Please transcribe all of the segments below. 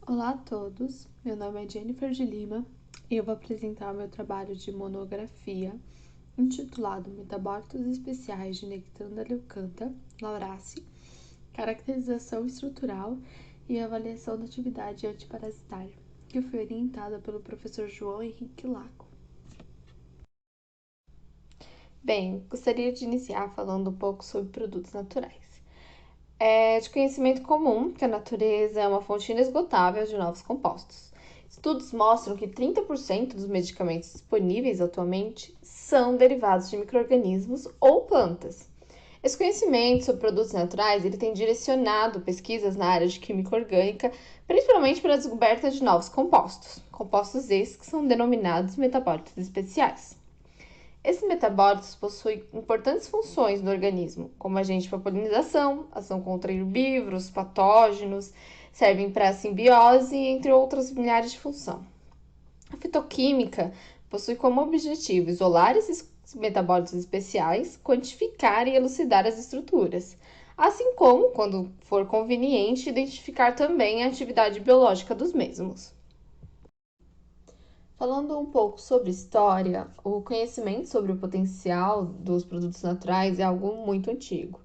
Olá a todos, meu nome é Jennifer de Lima e eu vou apresentar o meu trabalho de monografia intitulado Metabólitos Especiais de Nectanda leucantha lauraceae, Caracterização Estrutural e Avaliação da Atividade Antiparasitária, que foi orientada pelo professor João Henrique Laco. Bem, gostaria de iniciar falando um pouco sobre produtos naturais. É de conhecimento comum que a natureza é uma fonte inesgotável de novos compostos. Estudos mostram que 30% dos medicamentos disponíveis atualmente são derivados de micro-organismos ou plantas. Esse conhecimento sobre produtos naturais ele tem direcionado pesquisas na área de química orgânica, principalmente pela descoberta de novos compostos. Compostos esses que são denominados metabólitos especiais. Esses metabólitos possuem importantes funções no organismo, como agente para polinização, ação contra herbívoros, patógenos, servem para simbiose, entre outras milhares de funções. A fitoquímica possui como objetivo isolar esses metabólitos especiais, quantificar e elucidar as estruturas, assim como, quando for conveniente, identificar também a atividade biológica dos mesmos. Falando um pouco sobre história, o conhecimento sobre o potencial dos produtos naturais é algo muito antigo.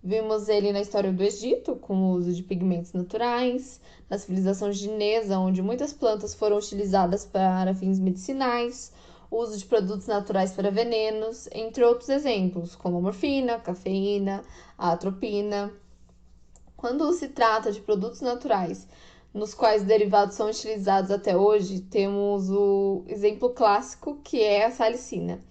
Vimos ele na história do Egito, com o uso de pigmentos naturais, na civilização chinesa, onde muitas plantas foram utilizadas para fins medicinais, o uso de produtos naturais para venenos, entre outros exemplos, como a morfina, a cafeína, a atropina. Quando se trata de produtos naturais nos quais derivados são utilizados até hoje, temos o exemplo clássico que é a salicina.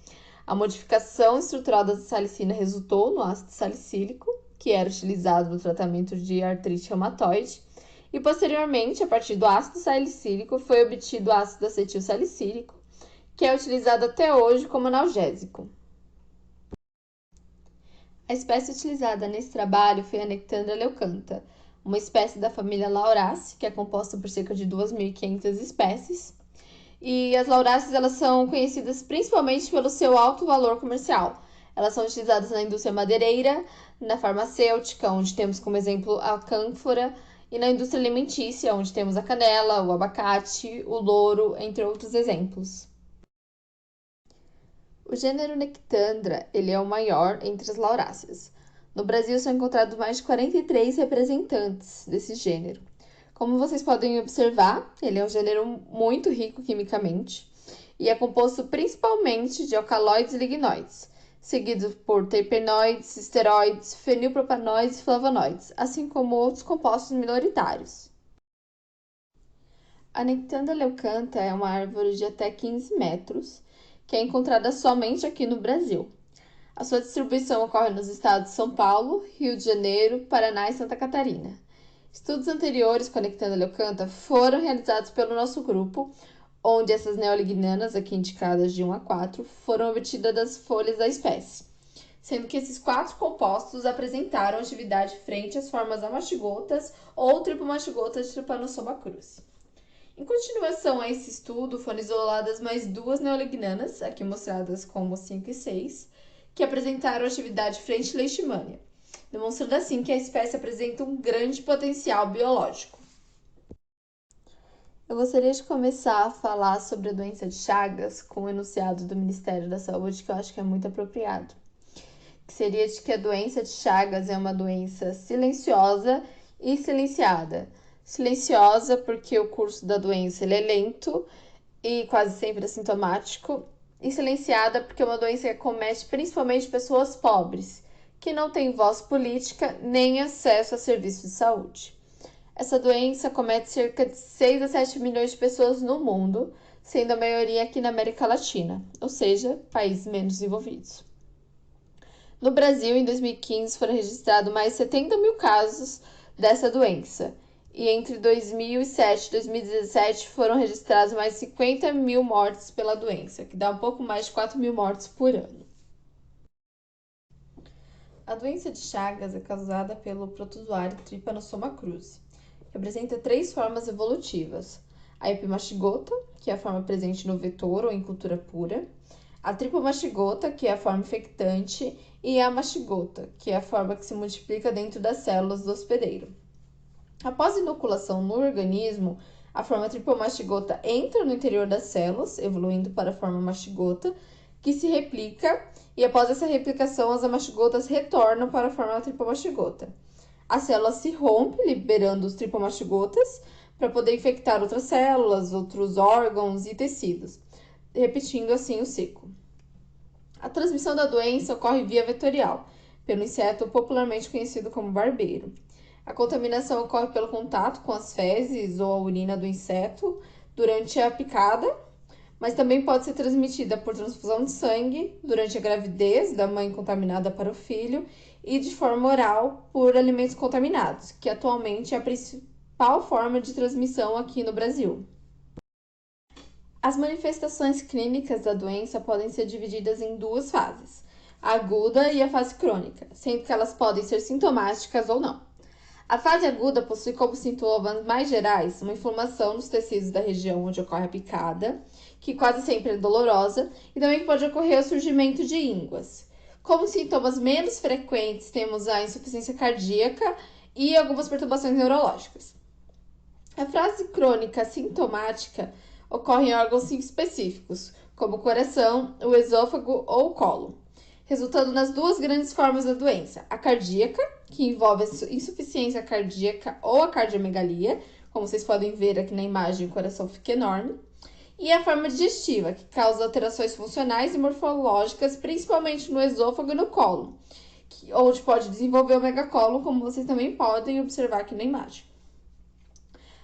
A modificação estrutural da salicina resultou no ácido salicílico, que era utilizado no tratamento de artrite reumatoide, e posteriormente, a partir do ácido salicílico, foi obtido o ácido acetil salicílico, que é utilizado até hoje como analgésico. A espécie utilizada nesse trabalho foi a Nectanda leucantha, uma espécie da família Lauraceae, que é composta por cerca de 2.500 espécies. E as Lauraceae elas são conhecidas principalmente pelo seu alto valor comercial. Elas são utilizadas na indústria madeireira, na farmacêutica, onde temos como exemplo a cânfora, e na indústria alimentícia, onde temos a canela, o abacate, o louro, entre outros exemplos. O gênero Nectandra ele é o maior entre as lauráceas. No Brasil são encontrados mais de 43 representantes desse gênero. Como vocês podem observar, ele é um gênero muito rico quimicamente e é composto principalmente de alcaloides e lignoides, seguido por terpenoides, esteroides, fenilpropanoides e flavonoides, assim como outros compostos minoritários. A Nectanda leucantha é uma árvore de até 15 metros, que é encontrada somente aqui no Brasil. A sua distribuição ocorre nos estados de São Paulo, Rio de Janeiro, Paraná e Santa Catarina. Estudos anteriores conectando a leucantha foram realizados pelo nosso grupo, onde essas neolignanas, aqui indicadas de 1 a 4, foram obtidas das folhas da espécie, sendo que esses 4 compostos apresentaram atividade frente às formas amastigotas ou tripomastigotas de Trypanosoma cruzi. Em continuação a esse estudo, foram isoladas mais 2 neolignanas, aqui mostradas como 5 e 6, que apresentaram atividade frente à leishmania, demonstrando assim que a espécie apresenta um grande potencial biológico. Eu gostaria de começar a falar sobre a doença de Chagas com o enunciado do Ministério da Saúde, que eu acho que é muito apropriado. Que seria de que a doença de Chagas é uma doença silenciosa e silenciada. Silenciosa porque o curso da doença ele é lento e quase sempre assintomático, e silenciada porque é uma doença que acomete principalmente pessoas pobres, que não têm voz política nem acesso a serviços de saúde. Essa doença acomete cerca de 6 a 7 milhões de pessoas no mundo, sendo a maioria aqui na América Latina, ou seja, países menos desenvolvidos. No Brasil, em 2015, foram registrados mais de 70 mil casos dessa doença, e entre 2007 e 2017 foram registrados mais de 50 mil mortes pela doença, que dá um pouco mais de 4 mil mortes por ano. A doença de Chagas é causada pelo protozoário Trypanosoma cruzi, que apresenta 3 formas evolutivas: a epimastigota, que é a forma presente no vetor ou em cultura pura, a tripomastigota, que é a forma infectante, e a mastigota, que é a forma que se multiplica dentro das células do hospedeiro. Após inoculação no organismo, a forma tripomastigota entra no interior das células, evoluindo para a forma mastigota, que se replica, e após essa replicação, as amastigotas retornam para a forma tripomastigota. A célula se rompe, liberando os tripomastigotas, para poder infectar outras células, outros órgãos e tecidos, repetindo assim o ciclo. A transmissão da doença ocorre via vetorial, pelo inseto popularmente conhecido como barbeiro. A contaminação ocorre pelo contato com as fezes ou a urina do inseto durante a picada, mas também pode ser transmitida por transfusão de sangue durante a gravidez da mãe contaminada para o filho e de forma oral por alimentos contaminados, que atualmente é a principal forma de transmissão aqui no Brasil. As manifestações clínicas da doença podem ser divididas em duas fases, a aguda e a fase crônica, sendo que elas podem ser sintomáticas ou não. A fase aguda possui como sintomas mais gerais uma inflamação nos tecidos da região onde ocorre a picada, que quase sempre é dolorosa, e também pode ocorrer o surgimento de ínguas. Como sintomas menos frequentes, temos a insuficiência cardíaca e algumas perturbações neurológicas. A fase crônica sintomática ocorre em órgãos específicos, como o coração, o esôfago ou o colo, resultando nas duas grandes formas da doença: a cardíaca, que envolve a insuficiência cardíaca ou a cardiomegalia, como vocês podem ver aqui na imagem, o coração fica enorme, e a forma digestiva, que causa alterações funcionais e morfológicas, principalmente no esôfago e no colo, onde pode desenvolver o megacolo, como vocês também podem observar aqui na imagem.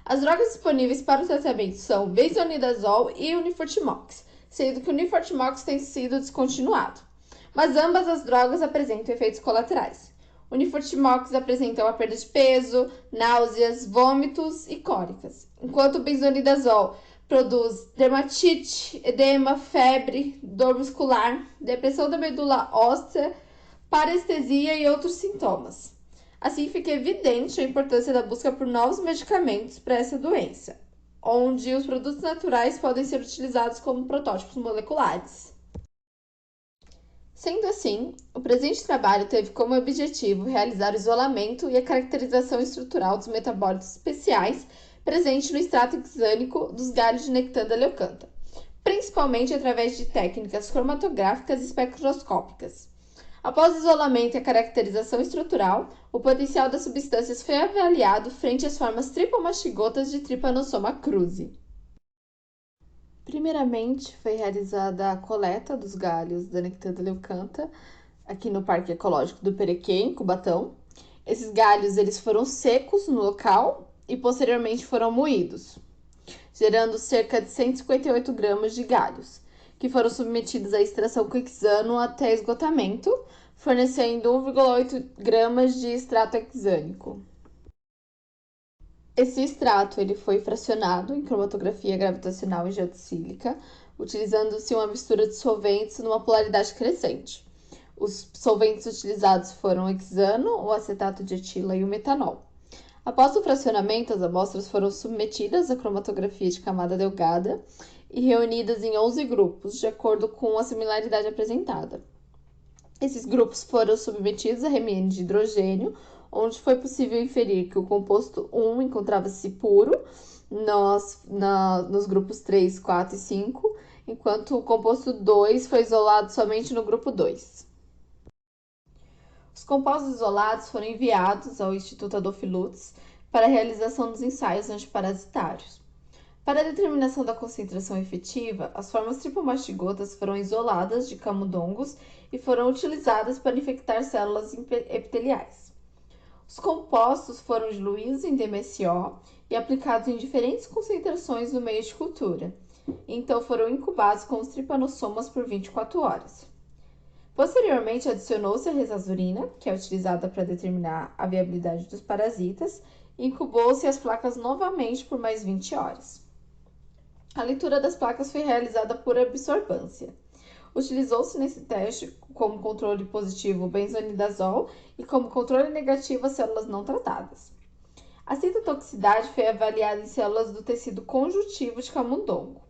As drogas disponíveis para o tratamento são benzonidazol e unifortimox, sendo que o unifortimox tem sido descontinuado. Mas ambas as drogas apresentam efeitos colaterais. O unifortimox apresenta uma perda de peso, náuseas, vômitos e cólicas, enquanto o benzonidazol produz dermatite, edema, febre, dor muscular, depressão da medula óssea, parestesia e outros sintomas. Assim, fica evidente a importância da busca por novos medicamentos para essa doença, onde os produtos naturais podem ser utilizados como protótipos moleculares. Sendo assim, o presente trabalho teve como objetivo realizar o isolamento e a caracterização estrutural dos metabólitos especiais presentes no extrato hexânico dos galhos de Nectanda leucantha, principalmente através de técnicas cromatográficas e espectroscópicas. Após o isolamento e a caracterização estrutural, o potencial das substâncias foi avaliado frente às formas tripomastigotas de Trypanosoma cruzi. Primeiramente, foi realizada a coleta dos galhos da Nectanda leucantha aqui no Parque Ecológico do Perequê, em Cubatão. Esses galhos eles foram secos no local e posteriormente foram moídos, gerando cerca de 158 gramas de galhos, que foram submetidos à extração com hexano até esgotamento, fornecendo 1,8 gramas de extrato hexânico. Esse extrato ele foi fracionado em cromatografia gravitacional e geodsílica, utilizando-se uma mistura de solventes numa polaridade crescente. Os solventes utilizados foram o hexano, o acetato de etila e o metanol. Após o fracionamento, as amostras foram submetidas à cromatografia de camada delgada e reunidas em 11 grupos, de acordo com a similaridade apresentada. Esses grupos foram submetidos a RMN de hidrogênio, onde foi possível inferir que o composto 1 encontrava-se puro nos grupos 3, 4 e 5, enquanto o composto 2 foi isolado somente no grupo 2. Os compostos isolados foram enviados ao Instituto Adolph Lutz para a realização dos ensaios antiparasitários. Para a determinação da concentração efetiva, as formas tripomastigotas foram isoladas de camundongos e foram utilizadas para infectar células epiteliais. Os compostos foram diluídos em DMSO e aplicados em diferentes concentrações no meio de cultura. Então foram incubados com os tripanossomas por 24 horas. Posteriormente, adicionou-se a resazurina, que é utilizada para determinar a viabilidade dos parasitas, e incubou-se as placas novamente por mais 20 horas. A leitura das placas foi realizada por absorvância. Utilizou-se nesse teste como controle positivo o benzonidazol e como controle negativo as células não tratadas. A citotoxicidade foi avaliada em células do tecido conjuntivo de camundongo.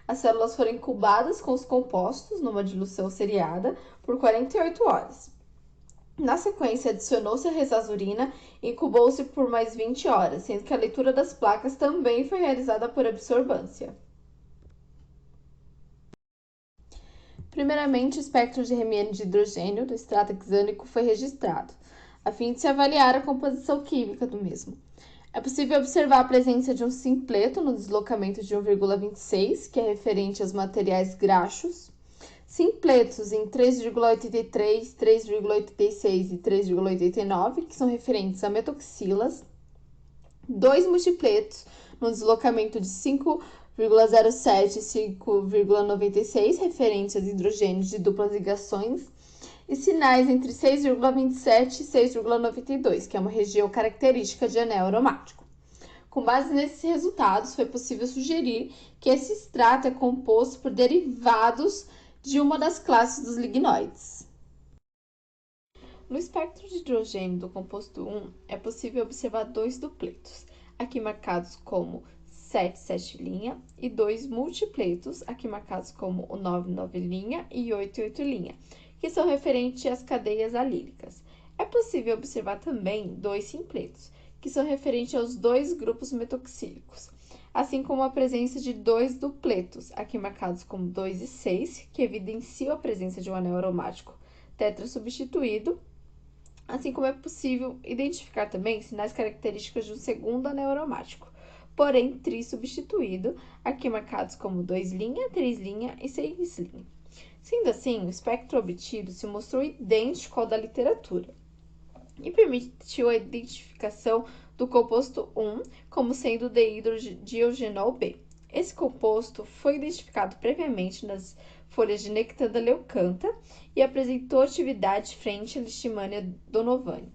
As células foram incubadas com os compostos numa diluição seriada por 48 horas. Na sequência, adicionou-se a resazurina e incubou-se por mais 20 horas, sendo que a leitura das placas também foi realizada por absorbância. Primeiramente, o espectro de RMN de hidrogênio do extrato hexânico foi registrado, a fim de se avaliar a composição química do mesmo. É possível observar a presença de um simpleto no deslocamento de 1,26, que é referente aos materiais graxos, simpletos em 3,83, 3,86 e 3,89, que são referentes a metoxilas, dois multipletos no deslocamento de 5,07 e 5,96, referentes aos hidrogênios de duplas ligações, e sinais entre 6,27 e 6,92, que é uma região característica de anel aromático. Com base nesses resultados, foi possível sugerir que esse extrato é composto por derivados de uma das classes dos lignoides. No espectro de hidrogênio do composto 1, é possível observar dois dupletos, aqui marcados como 7,7' e dois multipletos, aqui marcados como o 9,9' e 8,8', que são referentes às cadeias alílicas. É possível observar também dois simpletos, que são referentes aos dois grupos metoxílicos, assim como a presença de dois dupletos, aqui marcados como 2 e 6, que evidenciam a presença de um anel aromático tetrasubstituído, assim como é possível identificar também sinais característicos de um segundo anel aromático, porém trissubstituído, aqui marcados como 2', 3' e 6'. Sendo assim, o espectro obtido se mostrou idêntico ao da literatura e permitiu a identificação do composto 1 como sendo o dihidrodiogenol B. Esse composto foi identificado previamente nas folhas de Nectanda leucantha e apresentou atividade frente à Leishmania donovani.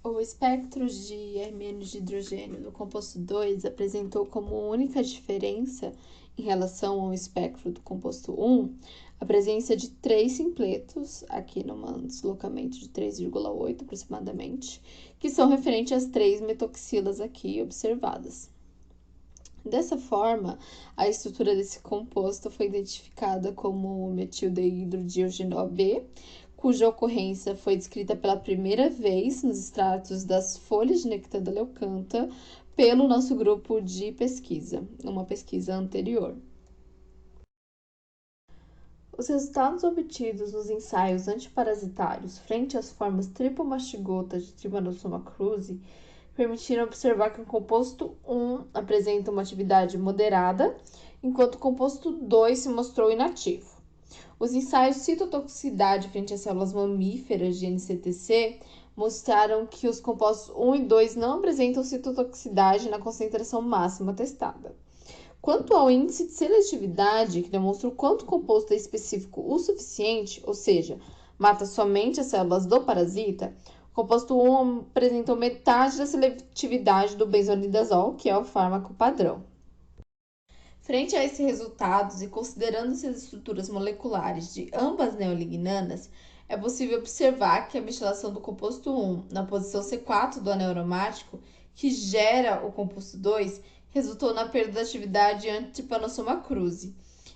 O espectro de RMN de hidrogênio no composto 2 apresentou como única diferença em relação ao espectro do composto 1 a presença de três simpletos, aqui num deslocamento de 3,8 aproximadamente, que são referentes às três metoxilas aqui observadas. Dessa forma, a estrutura desse composto foi identificada como metildeihidrodiogenol B, cuja ocorrência foi descrita pela primeira vez nos extratos das folhas de Nectanda leucantha pelo nosso grupo de pesquisa, uma pesquisa anterior. Os resultados obtidos nos ensaios antiparasitários frente às formas tripomastigotas de Trypanosoma cruzi permitiram observar que o composto 1 apresenta uma atividade moderada, enquanto o composto 2 se mostrou inativo. Os ensaios de citotoxicidade frente às células mamíferas de NCTC mostraram que os compostos 1 e 2 não apresentam citotoxicidade na concentração máxima testada. Quanto ao índice de seletividade, que demonstra o quanto o composto é específico o suficiente, ou seja, mata somente as células do parasita, o composto 1 apresentou metade da seletividade do benzonidazol, que é o fármaco padrão. Frente a esses resultados e considerando-se as estruturas moleculares de ambas neolignanas, é possível observar que a metilação do composto 1 na posição C4 do anel aromático, que gera o composto 2, resultou na perda da atividade anti-Trypanosoma cruzi,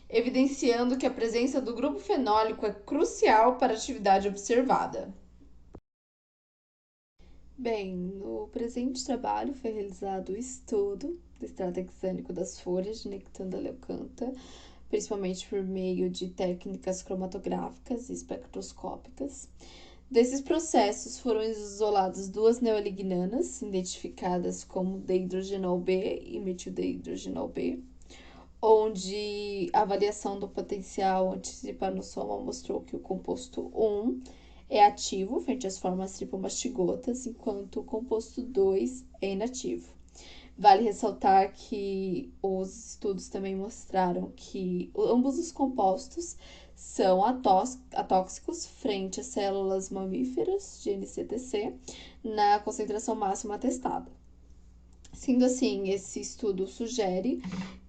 evidenciando que a presença do grupo fenólico é crucial para a atividade observada. Bem, no presente trabalho foi realizado o estudo do extrato hexânico das folhas de Nectanda leucantha, principalmente por meio de técnicas cromatográficas e espectroscópicas. Desses processos foram isoladas duas neolignanas, identificadas como dehidrogenol B e metildeihidrogenol B, onde a avaliação do potencial anti-trypanosoma mostrou que o composto 1 é ativo frente às formas tripomastigotas, enquanto o composto 2 é inativo. Vale ressaltar que os estudos também mostraram que ambos os compostos são atóxicos frente às células mamíferas de NCTC na concentração máxima testada. Sendo assim, esse estudo sugere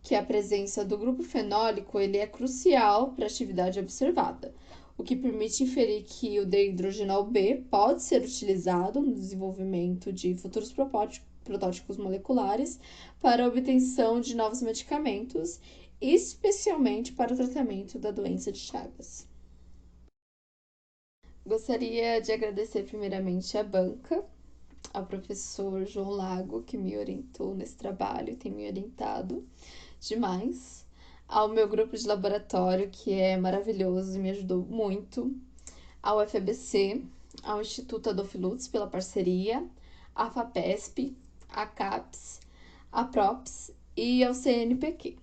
que a presença do grupo fenólico ele é crucial para a atividade observada, o que permite inferir que o dehidrogenol B pode ser utilizado no desenvolvimento de futuros protótipos moleculares para a obtenção de novos medicamentos, especialmente para o tratamento da doença de Chagas. Gostaria de agradecer primeiramente à banca, ao professor João Lago, que me orientou nesse trabalho e tem me orientado demais, ao meu grupo de laboratório, que é maravilhoso e me ajudou muito, ao FABC, ao Instituto Adolfo Lutz pela parceria, à FAPESP, à CAPES, à PROPS e ao CNPq.